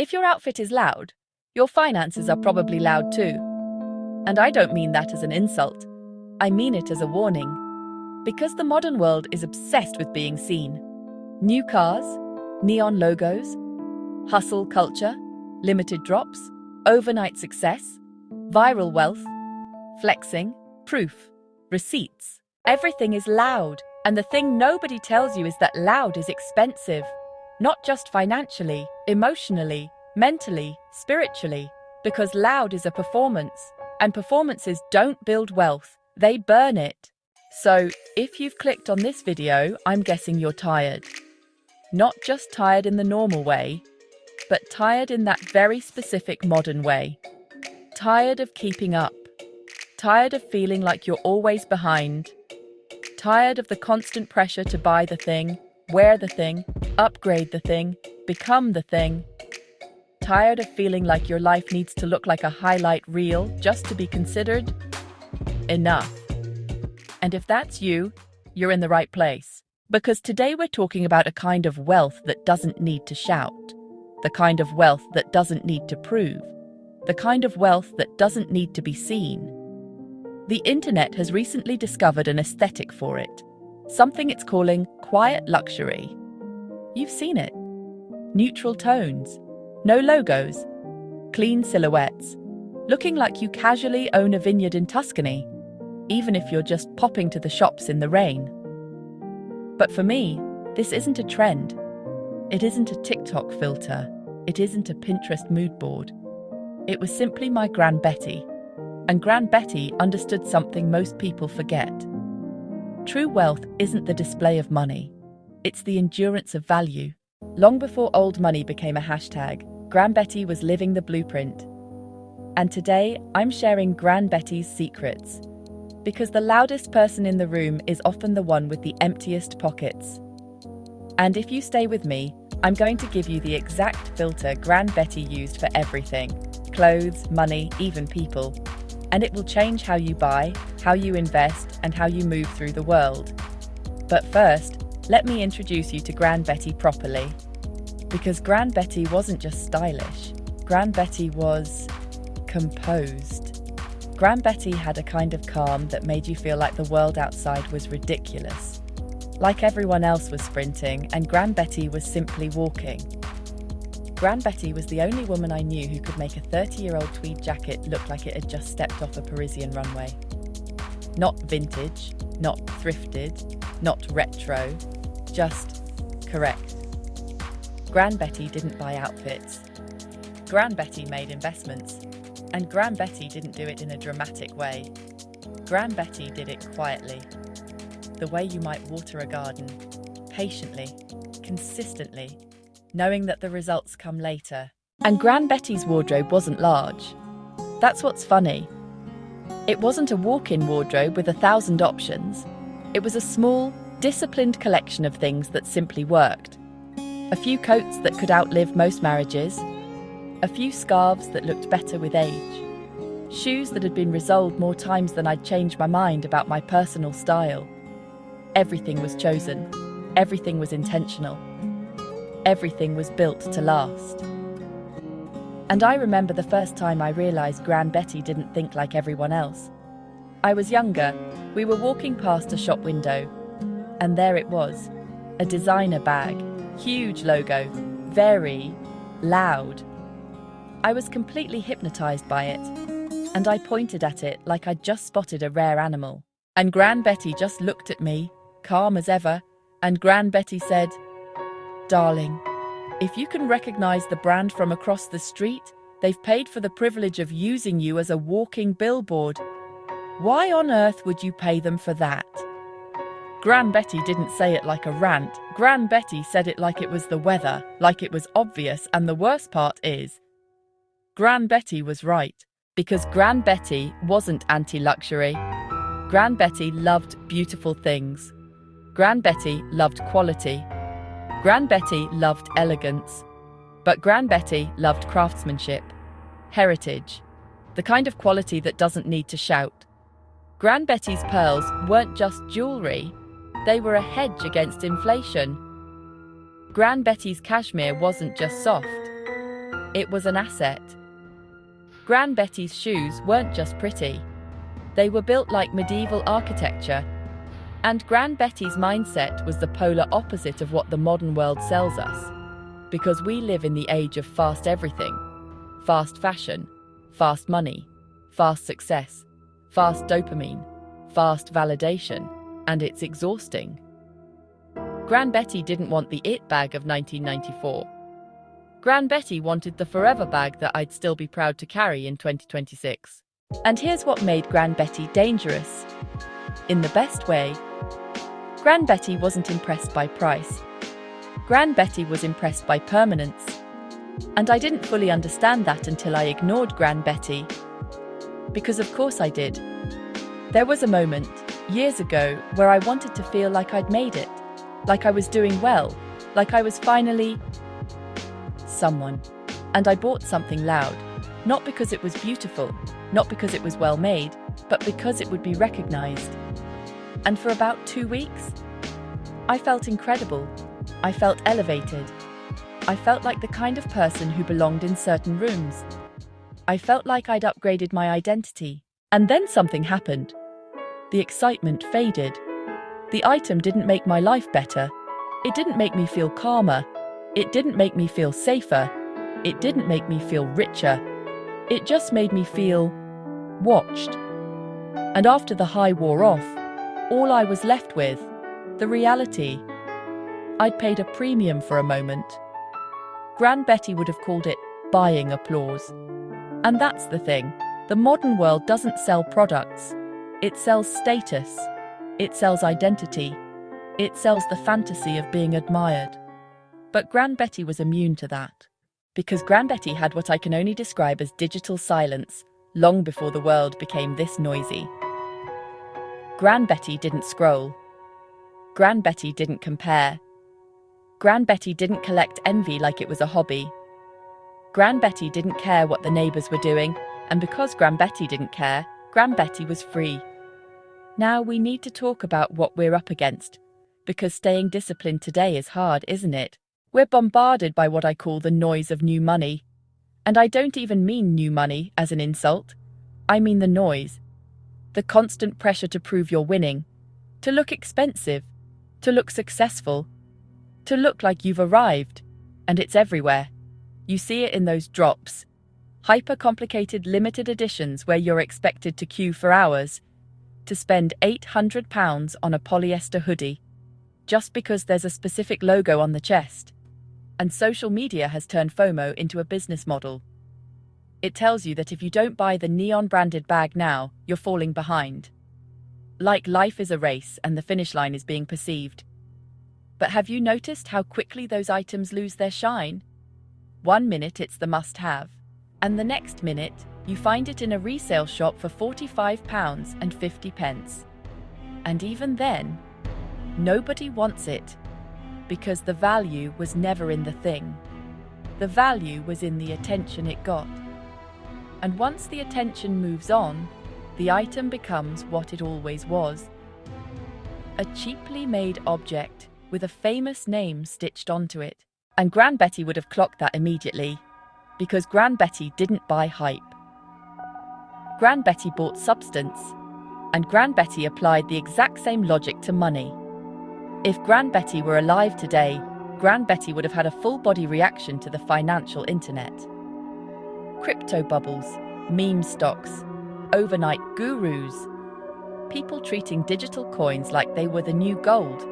If your outfit is loud, your finances are probably loud too. And I don't mean that as an insult. I mean it as a warning. Because the modern world is obsessed with being seen. New cars, neon logos, hustle culture, limited drops, overnight success, viral wealth, flexing, proof, receipts. Everything is loud, and the thing nobody tells you is that loud is expensive. Not just financially, emotionally, mentally, spiritually, because loud is a performance, and performances don't build wealth, they burn it. So, if you've clicked on this video, I'm guessing you're tired. Not just tired in the normal way, but tired in that very specific modern way. Tired of keeping up. Tired of feeling like you're always behind. Tired of the constant pressure to buy the thing, wear the thing, upgrade the thing, become the thing. Tired of feeling like your life needs to look like a highlight reel just to be considered enough. And if that's you, you're in the right place. Because today we're talking about a kind of wealth that doesn't need to shout. The kind of wealth that doesn't need to prove. The kind of wealth that doesn't need to be seen. The internet has recently discovered an aesthetic for it. Something it's calling quiet luxury. You've seen it. Neutral tones. No logos. Clean silhouettes. Looking like you casually own a vineyard in Tuscany, even if you're just popping to the shops in the rain. But for me, this isn't a trend. It isn't a TikTok filter. It isn't a Pinterest mood board. It was simply my Gran Betty. And Gran Betty understood something most people forget. True wealth isn't the display of money. It's the endurance of value. Long before old money became a hashtag, Gran Betty was living the blueprint. And today, I'm sharing Gran Betty's secrets. Because the loudest person in the room is often the one with the emptiest pockets. And if you stay with me, I'm going to give you the exact filter Gran Betty used for everything. Clothes, money, even people. And it will change how you buy, how you invest, and how you move through the world. But first, let me introduce you to Gran Betty properly. Because Gran Betty wasn't just stylish. Gran Betty was composed. Gran Betty had a kind of calm that made you feel like the world outside was ridiculous. Like everyone else was sprinting, and Gran Betty was simply walking. Gran Betty was the only woman I knew who could make a 30-year-old tweed jacket look like it had just stepped off a Parisian runway. Not vintage, not thrifted, not retro, just correct. Gran Betty didn't buy outfits. Gran Betty made investments. And Gran Betty didn't do it in a dramatic way. Gran Betty did it quietly. The way you might water a garden. Patiently, consistently, knowing that the results come later. And Gran Betty's wardrobe wasn't large. That's what's funny. It wasn't a walk-in wardrobe with 1,000 options. It was a small, disciplined collection of things that simply worked. A few coats that could outlive most marriages. A few scarves that looked better with age. Shoes that had been resoled more times than I'd changed my mind about my personal style. Everything was chosen. Everything was intentional. Everything was built to last. And I remember the first time I realized Gran Betty didn't think like everyone else. I was younger. We were walking past a shop window. And there it was. A designer bag. Huge logo. Very loud. I was completely hypnotized by it, and I pointed at it like I'd just spotted a rare animal. And Gran Betty just looked at me, calm as ever, and Gran Betty said, "Darling, if you can recognize the brand from across the street, they've paid for the privilege of using you as a walking billboard. Why on earth would you pay them for that?" Gran Betty didn't say it like a rant. Gran Betty said it like it was the weather, like it was obvious, and the worst part is, Gran Betty was right, because Gran Betty wasn't anti-luxury. Gran Betty loved beautiful things. Gran Betty loved quality. Gran Betty loved elegance. But Gran Betty loved craftsmanship, heritage, the kind of quality that doesn't need to shout. Gran Betty's pearls weren't just jewellery, they were a hedge against inflation. Gran Betty's cashmere wasn't just soft. It was an asset. Gran Betty's shoes weren't just pretty. They were built like medieval architecture. And Gran Betty's mindset was the polar opposite of what the modern world sells us. Because we live in the age of fast everything. Fast fashion, fast money, fast success, fast dopamine, fast validation, and it's exhausting. Gran Betty didn't want the it bag of 1994. Gran Betty wanted the forever bag that I'd still be proud to carry in 2026. And here's what made Gran Betty dangerous. In the best way. Gran Betty wasn't impressed by price. Gran Betty was impressed by permanence. And I didn't fully understand that until I ignored Gran Betty. Because of course I did. There was a moment, years ago, where I wanted to feel like I'd made it. Like I was doing well. Like I was finally someone. And I bought something loud. Not because it was beautiful, not because it was well made, but because it would be recognized. And for about 2 weeks, I felt incredible. I felt elevated. I felt like the kind of person who belonged in certain rooms. I felt like I'd upgraded my identity. And then something happened. The excitement faded. The item didn't make my life better. It didn't make me feel calmer. It didn't make me feel safer. It didn't make me feel richer. It just made me feel watched. And after the high wore off, all I was left with, the reality. I'd paid a premium for a moment. Gran Betty would have called it buying applause. And that's the thing. The modern world doesn't sell products. It sells status. It sells identity. It sells the fantasy of being admired. But Gran Betty was immune to that. Because Gran Betty had what I can only describe as digital silence, long before the world became this noisy. Gran Betty didn't scroll. Gran Betty didn't compare. Gran Betty didn't collect envy like it was a hobby. Gran Betty didn't care what the neighbours were doing, and because Gran Betty didn't care, Gran Betty was free. Now we need to talk about what we're up against, because staying disciplined today is hard, isn't it? We're bombarded by what I call the noise of new money. And I don't even mean new money as an insult. I mean the noise. The constant pressure to prove you're winning. To look expensive. To look successful. To look like you've arrived. And it's everywhere. You see it in those drops. Hyper-complicated limited editions where you're expected to queue for hours. To spend £800 on a polyester hoodie. Just because there's a specific logo on the chest. And social media has turned FOMO into a business model. It tells you that if you don't buy the neon-branded bag now, you're falling behind. Like life is a race and the finish line is being perceived. But have you noticed how quickly those items lose their shine? 1 minute it's the must-have, and the next minute you find it in a resale shop for £45.50. And even then, nobody wants it. Because the value was never in the thing. The value was in the attention it got. And once the attention moves on, the item becomes what it always was. A cheaply made object with a famous name stitched onto it. And Gran Betty would have clocked that immediately, because Gran Betty didn't buy hype. Gran Betty bought substance, and Gran Betty applied the exact same logic to money. If Gran Betty were alive today, Gran Betty would have had a full-body reaction to the financial internet. Crypto bubbles, meme stocks, overnight gurus, people treating digital coins like they were the new gold,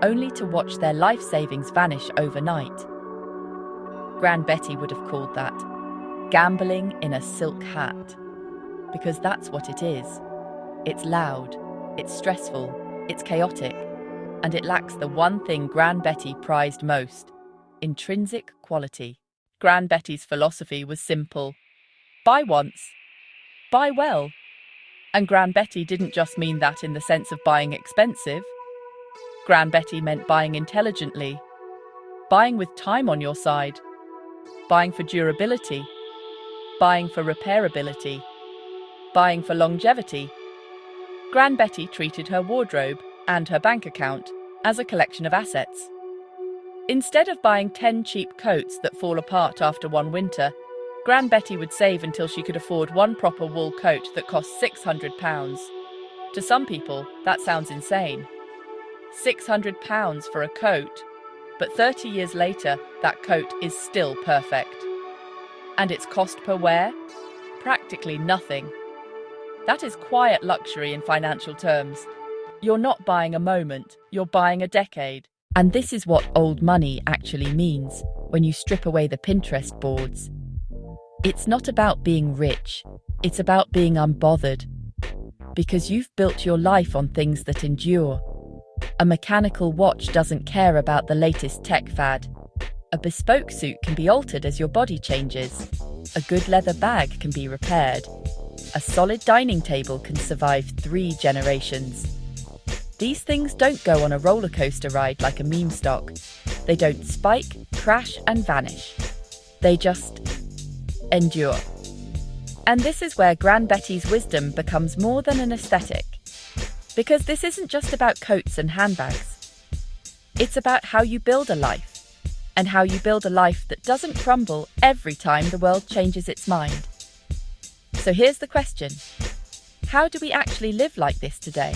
only to watch their life savings vanish overnight. Gran Betty would have called that gambling in a silk hat, because that's what it is. It's loud, it's stressful, it's chaotic, and it lacks the one thing Gran Betty prized most: intrinsic quality. Gran Betty's philosophy was simple. Buy once, buy well. And Gran Betty didn't just mean that in the sense of buying expensive. Gran Betty meant buying intelligently, buying with time on your side, buying for durability, buying for repairability, buying for longevity. Gran Betty treated her wardrobe and her bank account as a collection of assets. Instead of buying 10 cheap coats that fall apart after one winter, Gran Betty would save until she could afford one proper wool coat that cost £600. To some people, that sounds insane. £600 for a coat, but 30 years later, that coat is still perfect. And its cost per wear? Practically nothing. That is quiet luxury in financial terms. You're not buying a moment, you're buying a decade. And this is what old money actually means when you strip away the Pinterest boards. It's not about being rich, it's about being unbothered. Because you've built your life on things that endure. A mechanical watch doesn't care about the latest tech fad. A bespoke suit can be altered as your body changes. A good leather bag can be repaired. A solid dining table can survive 3 generations. These things don't go on a roller coaster ride like a meme stock. They don't spike, crash, and vanish. They just endure. And this is where Gran Betty's wisdom becomes more than an aesthetic. Because this isn't just about coats and handbags. It's about how you build a life, and how you build a life that doesn't crumble every time the world changes its mind. So here's the question. How do we actually live like this today?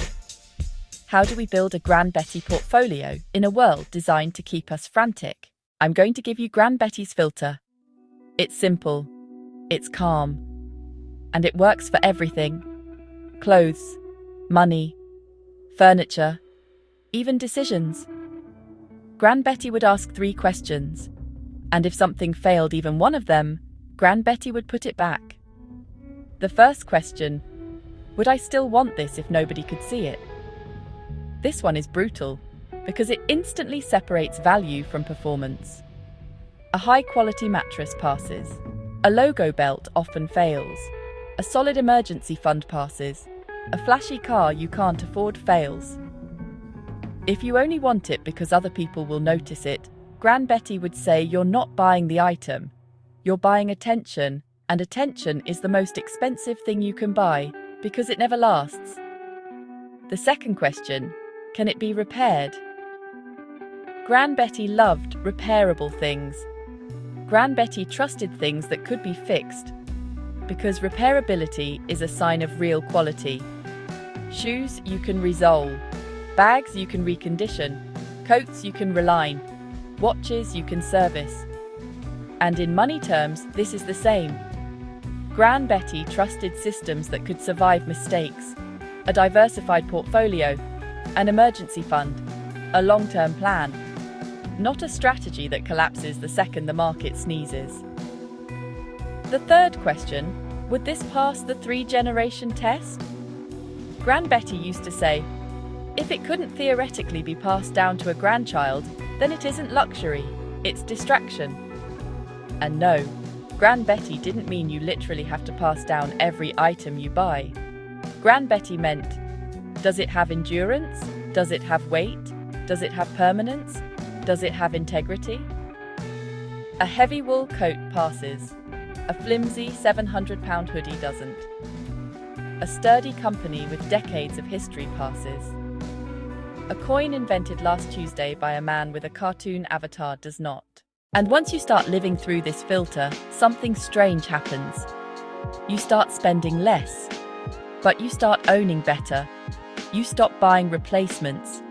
How do we build a Gran Betty portfolio in a world designed to keep us frantic? I'm going to give you Gran Betty's filter. It's simple, it's calm, and it works for everything. Clothes, money, furniture, even decisions. Gran Betty would ask 3 questions, and if something failed even one of them, Gran Betty would put it back. The first question, would I still want this if nobody could see it? This one is brutal, because it instantly separates value from performance. A high-quality mattress passes. A logo belt often fails. A solid emergency fund passes. A flashy car you can't afford fails. If you only want it because other people will notice it, Gran Betty would say you're not buying the item. You're buying attention, and attention is the most expensive thing you can buy because it never lasts. The second question, can it be repaired? Gran Betty loved repairable things. Gran Betty trusted things that could be fixed, because repairability is a sign of real quality. Shoes you can resole, bags you can recondition, coats you can reline, watches you can service. And in money terms, this is the same. Gran Betty trusted systems that could survive mistakes, a diversified portfolio, an emergency fund, a long-term plan, not a strategy that collapses the second the market sneezes. The third question, would this pass the 3-generation test? Gran Betty used to say, if it couldn't theoretically be passed down to a grandchild, then it isn't luxury, it's distraction. And no, Gran Betty didn't mean you literally have to pass down every item you buy. Gran Betty meant, does it have endurance? Does it have weight? Does it have permanence? Does it have integrity? A heavy wool coat passes. A flimsy £700 hoodie doesn't. A sturdy company with decades of history passes. A coin invented last Tuesday by a man with a cartoon avatar does not. And once you start living through this filter, something strange happens. You start spending less, but you start owning better. You stop buying replacements.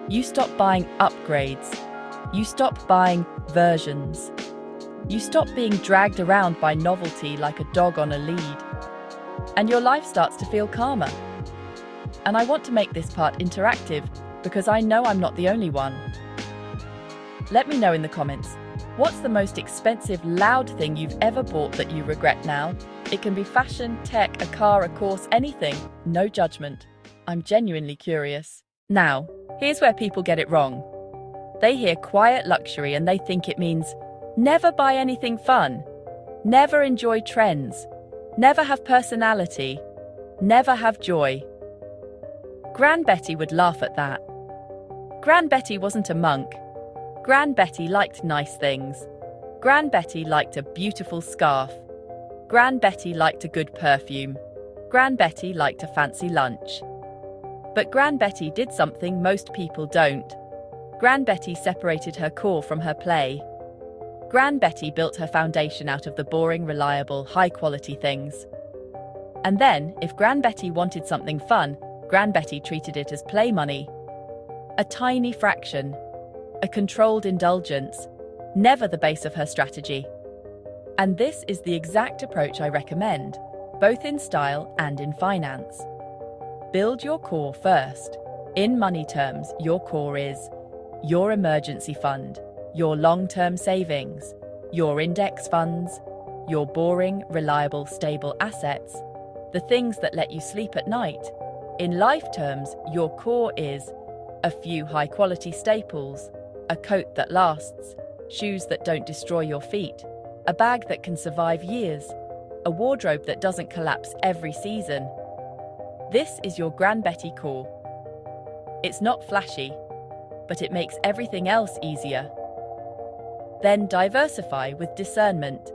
You stop buying upgrades. You stop buying versions. You stop being dragged around by novelty like a dog on a lead. And your life starts to feel calmer. And I want to make this part interactive because I know I'm not the only one. Let me know in the comments, what's the most expensive, loud thing you've ever bought that you regret now? It can be fashion, tech, a car, a course, anything. No judgment. I'm genuinely curious. Now, here's where people get it wrong. They hear quiet luxury and they think it means never buy anything fun, never enjoy trends, never have personality, never have joy. Gran Betty would laugh at that. Gran Betty wasn't a monk. Gran Betty liked nice things. Gran Betty liked a beautiful scarf. Gran Betty liked a good perfume. Gran Betty liked a fancy lunch. But Gran Betty did something most people don't. Gran Betty separated her core from her play. Gran Betty built her foundation out of the boring, reliable, high-quality things. And then, if Gran Betty wanted something fun, Gran Betty treated it as play money. A tiny fraction, a controlled indulgence, never the base of her strategy. And this is the exact approach I recommend, both in style and in finance. Build your core first. In money terms, your core is your emergency fund, your long-term savings, your index funds, your boring, reliable, stable assets, the things that let you sleep at night. In life terms, your core is a few high-quality staples, a coat that lasts, shoes that don't destroy your feet, a bag that can survive years, a wardrobe that doesn't collapse every season. This is your Gran Betty core. It's not flashy, but it makes everything else easier. Then diversify with discernment.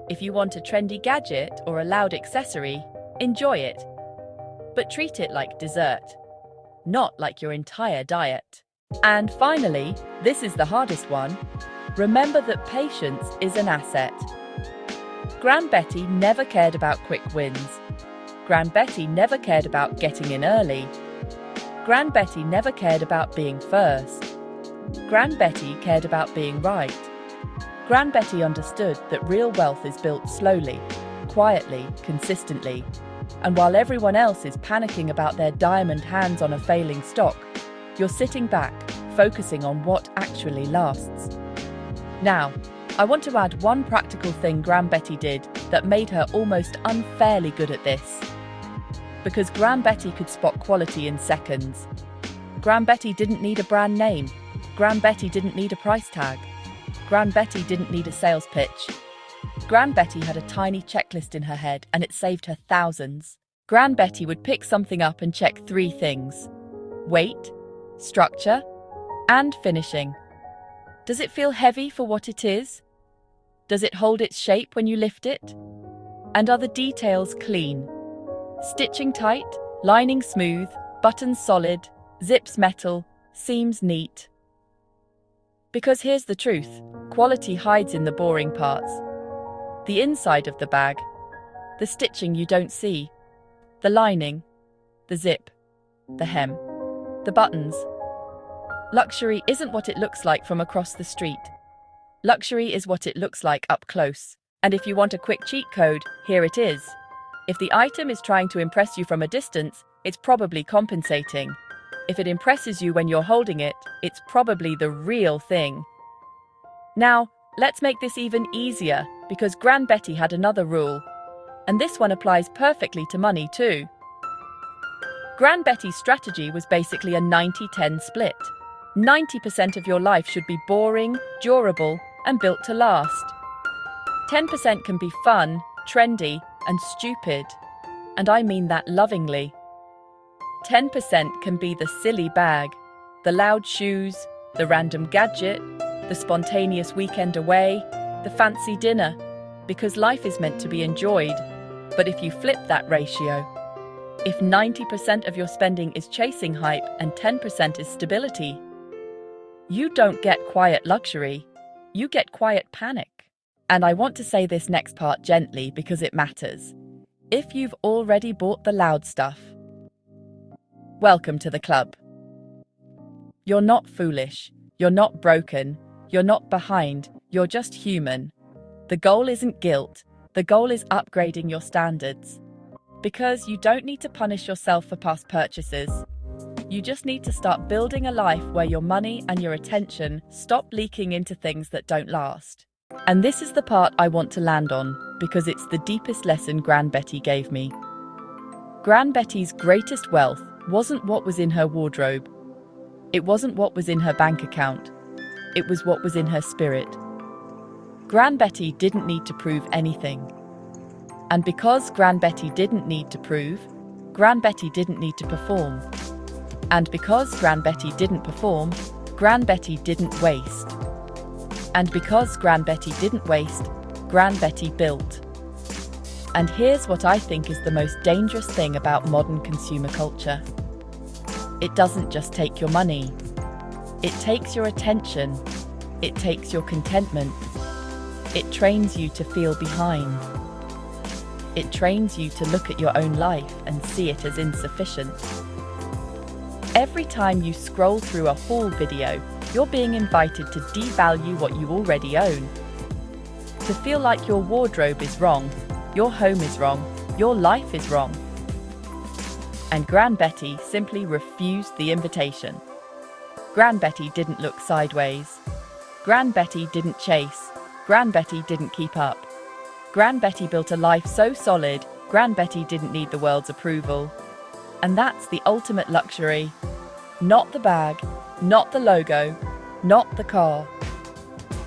If you want a trendy gadget or a loud accessory, enjoy it. But treat it like dessert, not like your entire diet. And finally, this is the hardest one. Remember that patience is an asset. Gran Betty never cared about quick wins. Gran Betty never cared about getting in early. Gran Betty never cared about being first. Gran Betty cared about being right. Gran Betty understood that real wealth is built slowly, quietly, consistently. And while everyone else is panicking about their diamond hands on a failing stock, you're sitting back, focusing on what actually lasts. Now, I want to add one practical thing Gran Betty did that made her almost unfairly good at this. Because Gran Betty could spot quality in seconds. Gran Betty didn't need a brand name. Gran Betty didn't need a price tag. Gran Betty didn't need a sales pitch. Gran Betty had a tiny checklist in her head, and it saved her thousands. Gran Betty would pick something up and check 3 things: weight, structure, and finishing. Does it feel heavy for what it is? Does it hold its shape when you lift it? And are the details clean? Stitching tight, lining smooth, buttons solid, zips metal, seams neat. Because here's the truth, quality hides in the boring parts. The inside of the bag, the stitching you don't see, the lining, the zip, the hem, the buttons. Luxury isn't what it looks like from across the street. Luxury is what it looks like up close. And if you want a quick cheat code, here it is. If the item is trying to impress you from a distance, it's probably compensating. If it impresses you when you're holding it, it's probably the real thing. Now, let's make this even easier, because Gran Betty had another rule. And this one applies perfectly to money too. Gran Betty's strategy was basically a 90-10 split. 90% of your life should be boring, durable, and built to last. 10% can be fun, trendy, and stupid. And I mean that lovingly. 10% can be the silly bag, the loud shoes, the random gadget, the spontaneous weekend away, the fancy dinner, because life is meant to be enjoyed. But if you flip that ratio, if 90% of your spending is chasing hype and 10% is stability, you don't get quiet luxury, you get quiet panic. And I want to say this next part gently because it matters. If you've already bought the loud stuff, welcome to the club. You're not foolish, you're not broken, you're not behind, you're just human. The goal isn't guilt, the goal is upgrading your standards. Because you don't need to punish yourself for past purchases. You just need to start building a life where your money and your attention stop leaking into things that don't last. And this is the part I want to land on, because it's the deepest lesson Gran Betty gave me. Gran Betty's greatest wealth wasn't what was in her wardrobe. It wasn't what was in her bank account. It was what was in her spirit. Gran Betty didn't need to prove anything. And because Gran Betty didn't need to prove, Gran Betty didn't need to perform. And because Gran Betty didn't perform, Gran Betty didn't waste. And because Gran Betty didn't waste, Gran Betty built. And here's what I think is the most dangerous thing about modern consumer culture. It doesn't just take your money. It takes your attention. It takes your contentment. It trains you to feel behind. It trains you to look at your own life and see it as insufficient. Every time you scroll through a haul video, you're being invited to devalue what you already own. To feel like your wardrobe is wrong, your home is wrong, your life is wrong. And Gran Betty simply refused the invitation. Gran Betty didn't look sideways. Gran Betty didn't chase. Gran Betty didn't keep up. Gran Betty built a life so solid, Gran Betty didn't need the world's approval. And that's the ultimate luxury. Not the bag, not the logo, not the car.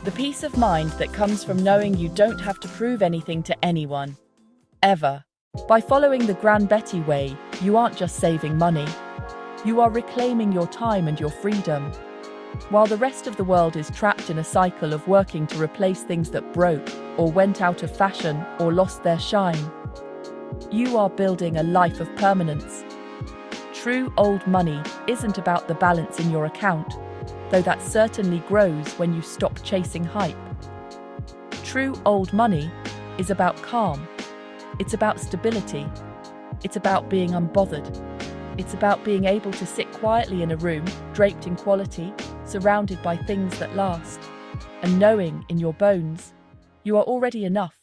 The peace of mind that comes from knowing you don't have to prove anything to anyone. Ever. By following the Gran Betty way, you aren't just saving money. You are reclaiming your time and your freedom. While the rest of the world is trapped in a cycle of working to replace things that broke, or went out of fashion, or lost their shine, you are building a life of permanence. True old money isn't about the balance in your account, though that certainly grows when you stop chasing hype. True old money is about calm. It's about stability. It's about being unbothered. It's about being able to sit quietly in a room, draped in quality, surrounded by things that last, and knowing in your bones, you are already enough.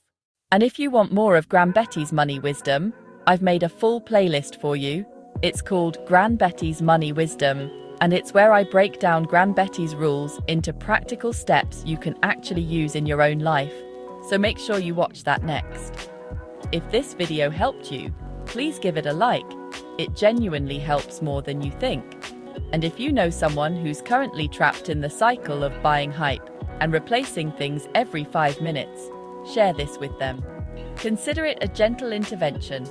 And if you want more of Gran Betty's money wisdom, I've made a full playlist for you. It's called Gran Betty's Money Wisdom, and it's where I break down Gran Betty's rules into practical steps you can actually use in your own life. So make sure you watch that next. If this video helped you, please give it a like. It genuinely helps more than you think. And if you know someone who's currently trapped in the cycle of buying hype and replacing things every 5 minutes, share this with them. Consider it a gentle intervention.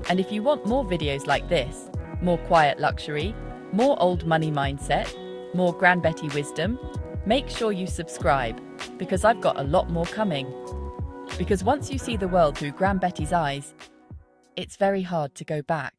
And if you want more videos like this, more quiet luxury, more old money mindset, more Gran Betty wisdom, make sure you subscribe, because I've got a lot more coming. Because once you see the world through Gran Betty's eyes, it's very hard to go back.